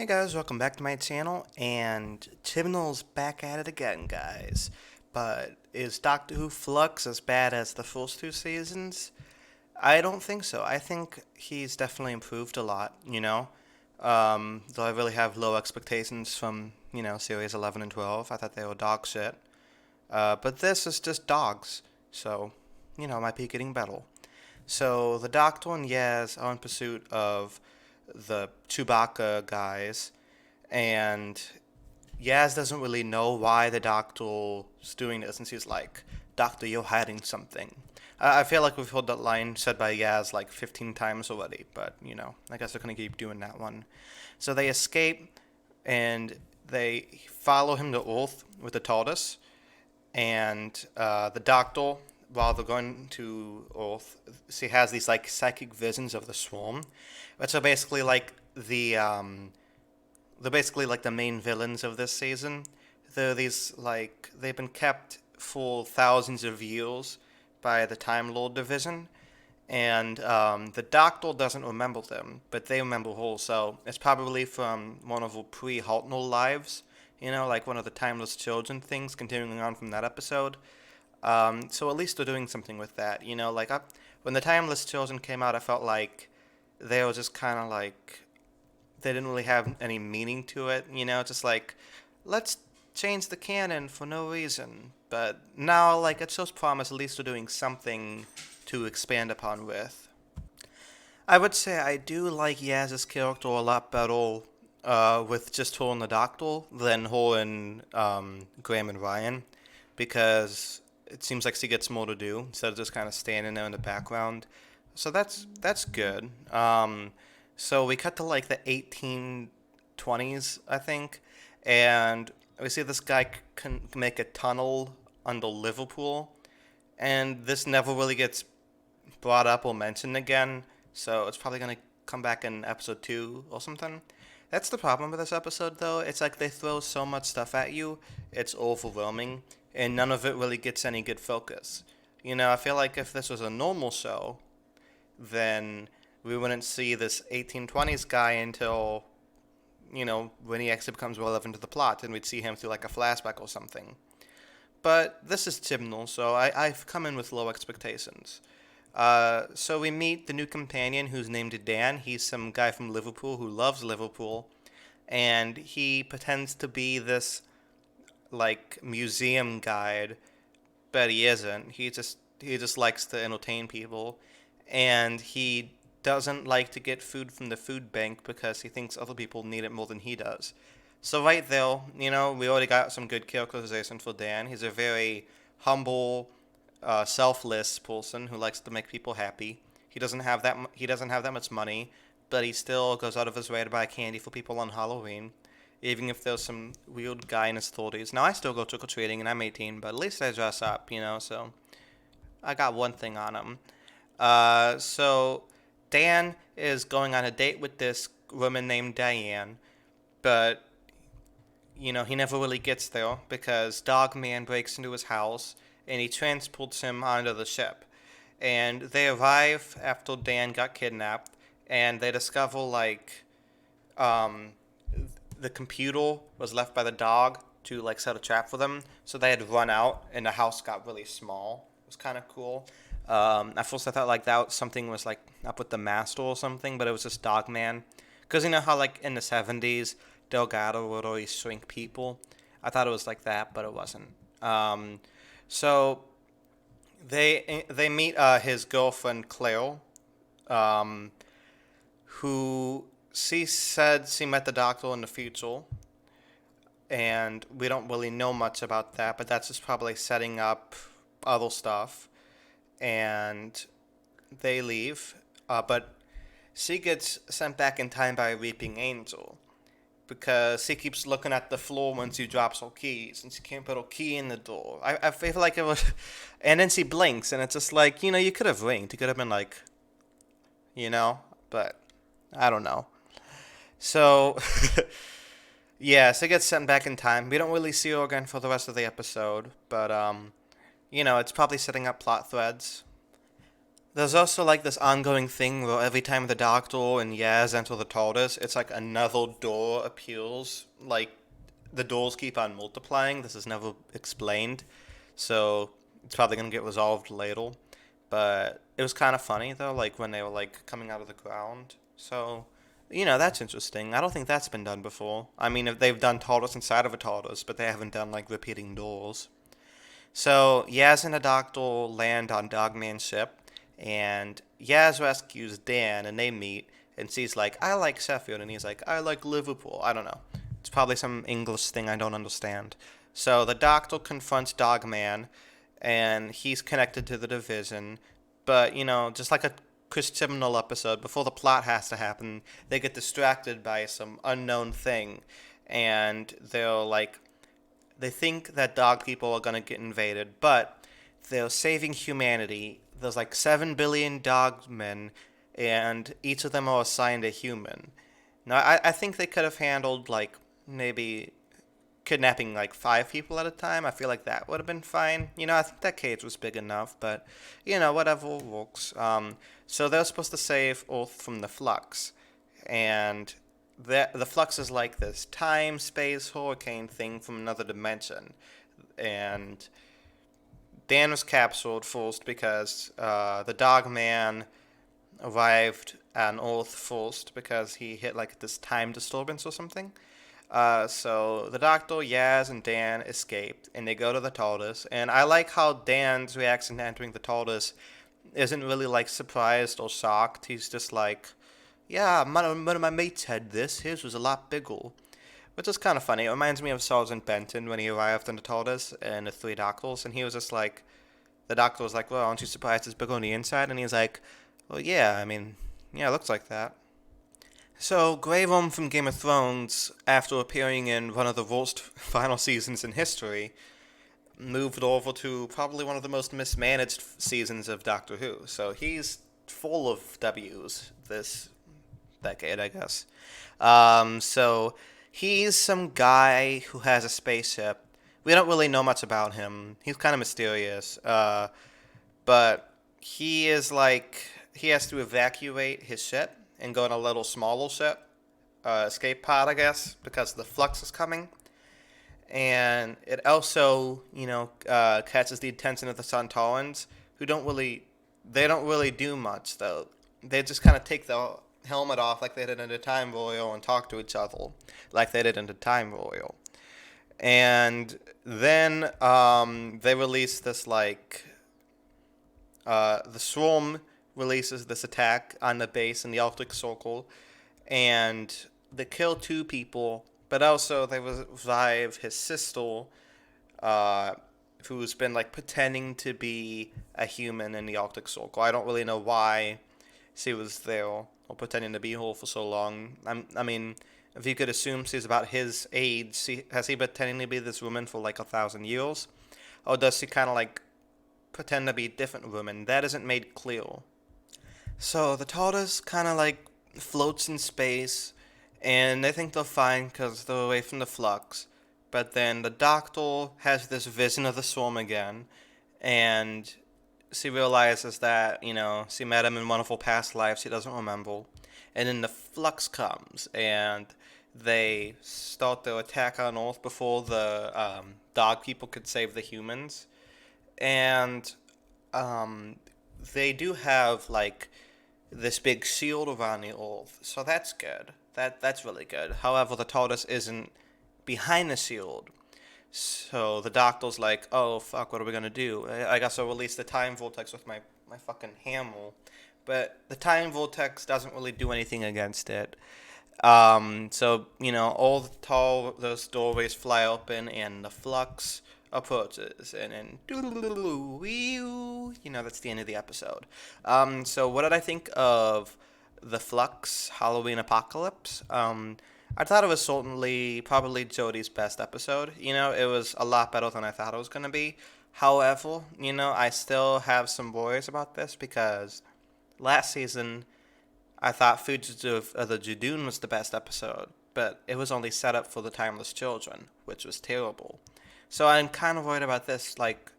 Hey guys, welcome back to my channel, and Chibnall's back at it again, guys. But is Doctor Who Flux as bad as the first two seasons? I don't think so. I think he's definitely improved a lot, Though I really have low expectations from, series 11 and 12. I thought they were dog shit. But this is just dogs, so, it might be getting better. So the Doctor and Yaz are in pursuit of the Chewbacca guys, and Yaz doesn't really know why the Doctor's doing this, and she's like, "Doctor, you're hiding something." I feel like we've heard that line said by Yaz like 15 times already, but, I guess they're going to keep doing that one. So they escape, and they follow him to Earth with the TARDIS, and the Doctor, while they're going to Earth, she has these like psychic visions of the swarm, which are basically like they're basically like the main villains of this season. They're these like they've been kept for thousands of years by the Time Lord division, and the Doctor doesn't remember them, but they remember her. So it's probably from one of her pre-Hartnell lives, like one of the Timeless Children things, continuing on from that episode. So at least they're doing something with that, when the Timeless Children came out, I felt like they were just kind of like they didn't really have any meaning to it, just like let's change the canon for no reason. But now, like, it shows promise. At least they're doing something to expand upon with. I would say I do like Yaz's character a lot better with just her and the Doctor than her and Graham and Ryan, because it seems like she gets more to do instead of just kind of standing there in the background. So that's good. So we cut to like the 1820s, I think, and we see this guy can make a tunnel under Liverpool, and this never really gets brought up or mentioned again. So it's probably gonna come back in episode 2 or something. That's the problem with this episode, though. It's like they throw so much stuff at you, it's overwhelming, and none of it really gets any good focus. I feel like if this was a normal show, then we wouldn't see this 1820s guy until, when he actually becomes relevant to the plot, and we'd see him through like a flashback or something. But this is Chibnall, so I've come in with low expectations. So we meet the new companion who's named Dan. He's some guy from Liverpool who loves Liverpool, and he pretends to be this like museum guide, but he isn't. He just likes to entertain people, and he doesn't like to get food from the food bank because he thinks other people need it more than he does. So right there, we already got some good characterization for Dan. He's a very humble, selfless person who likes to make people happy. He doesn't have that much money, but he still goes out of his way to buy candy for people on Halloween, even if there's some weird guy in his 30s. Now I still go trick or treating, and I'm 18, but at least I dress up, So I got one thing on him. So Dan is going on a date with this woman named Diane, but he never really gets there because Dogman breaks into his house and he transports him onto the ship. And they arrive after Dan got kidnapped, and they discover like the computer was left by the dog to like set a trap for them. So they had to run out, and the house got really small. It was kind of cool. At first I thought like that something was like up with the master or something, but it was just Dogman. Because you know how like in the 70s, Delgado would always shrink people. I thought it was like that, but it wasn't. So they meet his girlfriend Claire, who she said she met the Doctor in the future, and we don't really know much about that, but that's just probably setting up other stuff. And they leave, but she gets sent back in time by a weeping angel because she keeps looking at the floor when she drops her keys, and she can't put her key in the door. I feel like it was, and then she blinks, and it's just like, you could have winked. You could have been like, but I don't know. So, yeah, she gets sent back in time. We don't really see her again for the rest of the episode, but, it's probably setting up plot threads. There's also like this ongoing thing where every time the Doctor and Yaz enter the TARDIS, it's like another door appears. Like the doors keep on multiplying. This is never explained, so it's probably gonna get resolved later. But it was kind of funny though, like when they were like coming out of the ground. So, that's interesting. I don't think that's been done before. I mean, if they've done TARDIS inside of a TARDIS, but they haven't done like repeating doors. So Yaz and the Doctor land on Dogman's ship, and Yaz rescues Dan, and they meet, and she's like, "I like Sheffield," and he's like, "I like Liverpool." I don't know. It's probably some English thing I don't understand. So the Doctor confronts Dogman, and he's connected to the division, but just like a Chris Chibnall episode, before the plot has to happen, they get distracted by some unknown thing, and they think that dog people are going to get invaded, but they're saving humanity. There's like 7 billion dogmen, and each of them are assigned a human. Now, I think they could have handled, like, maybe kidnapping, like, 5 people at a time. I feel like that would have been fine. I think that cage was big enough, but, whatever works. So they're supposed to save Earth from the flux, and the flux is like this time space hurricane thing from another dimension, and Dan was captured first because the dog man arrived on Earth first because he hit like this time disturbance or something. So the Doctor, Yaz, and Dan escaped, and they go to the TARDIS. And I like how Dan's reaction to entering the TARDIS isn't really like surprised or shocked. He's just like, "Yeah, one of my mates had this. His was a lot bigger." Which is kind of funny. It reminds me of Sergeant Benton when he arrived in the TARDIS and the Three Doctors, and he was just like, the Doctor was like, "Well, aren't you surprised it's bigger on the inside?" And he's like, "Well, yeah, I mean, yeah, it looks like that." So, Grey Worm from Game of Thrones, after appearing in one of the worst final seasons in history, moved over to probably one of the most mismanaged seasons of Doctor Who. So he's full of W's this decade, I guess. So he's some guy who has a spaceship. We don't really know much about him. He's kind of mysterious. But he is like, he has to evacuate his ship and go in a little smaller ship, escape pod, I guess, because the flux is coming. And it also, catches the attention of the Santarans, who they don't really do much though. They just kind of take the helmet off like they did in the Time Royal and talk to each other like they did in the Time Royal. And then they release this the Swarm releases this attack on the base in the Arctic Circle, and they kill 2 people, but also they revive his sister, uh, who's been like pretending to be a human in the Arctic Circle. I don't really know why she was there or pretending to be her for so long. I mean, if you could assume she's about his age, has he been pretending to be this woman for like 1,000 years? Or does she kind of like pretend to be a different woman? That isn't made clear. So the TARDIS kind of like floats in space, and they think they're fine because they're away from the flux. But then the Doctor has this vision of the Swarm again, and she realizes that, she met him in one of her past lives she doesn't remember. And then the flux comes, and they start their attack on Earth before the dog people could save the humans. And they do have, like, this big shield around the Earth, so that's good. That's really good. However, the TARDIS isn't behind the shield. So the Doctor's like, "Oh, fuck, what are we gonna do? I guess I'll release the time vortex with my fucking hammer." But the time vortex doesn't really do anything against it. So, all the tall, those doorways fly open and the flux approaches. And then, that's the end of the episode. So what did I think of the Flux Halloween Apocalypse? I thought it was certainly probably Jodie's best episode. It was a lot better than I thought it was going to be. However, I still have some worries about this because last season I thought Fugitive of the Judoon was the best episode, but it was only set up for the Timeless Children, which was terrible. So I'm kind of worried about this. Like,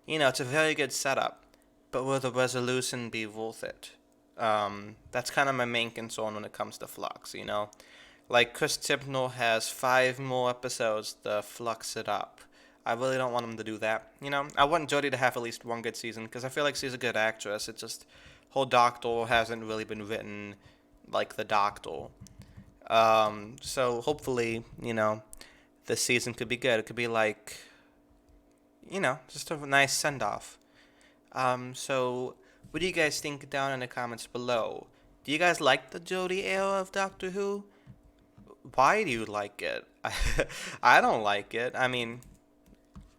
it's a very good setup, but will the resolution be worth it? That's kind of my main concern when it comes to Flux, you know? Like, Chris Chibnall has 5 more episodes to flux it up. I really don't want him to do that, you know? I want Jodie to have at least one good season, because I feel like she's a good actress. It's just, whole Doctor hasn't really been written like the Doctor. So hopefully, you know, this season could be good. It could be like, you know, just a nice send off. So what do you guys think down in the comments below? Do you guys like the Jodie era of Doctor Who? Why do you like it? I don't like it. I mean,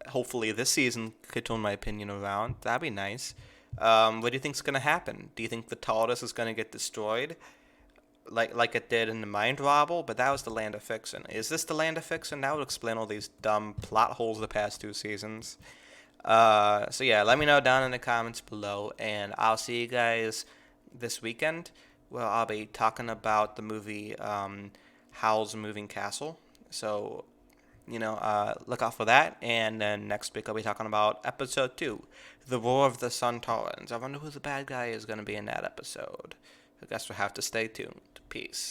hopefully this season could turn my opinion around. That'd be nice. What do you think's gonna happen? Do you think the TARDIS is gonna get destroyed, like it did in the Mind Wobble? But that was the Land of Fiction. Is this the Land of Fiction? That would explain all these dumb plot holes the past 2 seasons. So yeah, let me know down in the comments below, and I'll see you guys this weekend. Well, I'll be talking about the movie Howl's Moving Castle. So, you know, look out for that. And then next week I'll be talking about episode 2, The War of the Suntarans. I wonder who the bad guy is going to be in that episode. I guess we'll have to stay tuned. Peace.